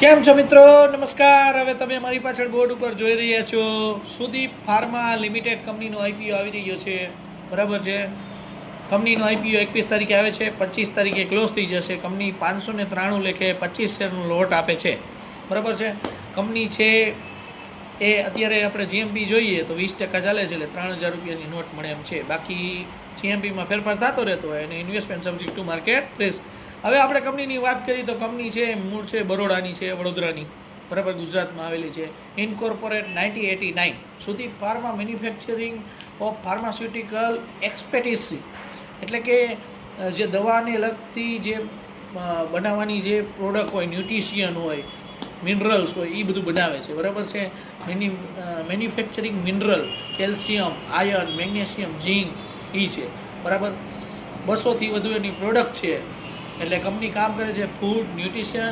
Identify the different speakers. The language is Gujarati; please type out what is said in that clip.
Speaker 1: કેમ છો મિત્રો? નમસ્કાર. હવે તમે મારી પાછળ બોર્ડ ઉપર જોઈ રહ્યા છો સુદીપ ફાર્મા લિમિટેડ કંપનીનો આઈપીઓ આવી રહ્યો છે. બરાબર છે. કંપનીનો આઈપીઓ 21 તારીખે આવે છે, 25 તારીખે ક્લોઝ થઈ જશે. કંપની 593 લેખે 25 શેરનો લોટ આપે છે. બરાબર છે. કંપની છે એ અત્યારે આપણે જીએમપી જોઈએ તો 20% ચાલે છે, એટલે 3000 રૂપિયાની નોટ મળે એમ છે. બાકી જીએમપીમાં ફેરફાર થતો રહેતો હોય અને investment subject to market risk. હવે આપણે કંપનીની વાત કરીએ તો કંપની છે મૂળ છે બરોડાની છે, વડોદરાની. બરાબર, ગુજરાતમાં આવેલી છે. Incorporate 1989. Sudeep Pharma manufacturing of pharmaceutical expertise, એટલે કે જે દવાને લગતી જે બનાવવાની જે પ્રોડક્ટ હોય, ન્યુટ્રિશિયન હોય, મિનરલ્સ હોય, એ બધું બનાવે છે. બરાબર છે. Manufacturing mineral, calcium, iron, magnesium, zinc એ છે. બરાબર, 200થી વધુ એની પ્રોડક્ટ છે. એટલે કંપની કામ કરે છે ફૂડ, ન્યુટ્રિશન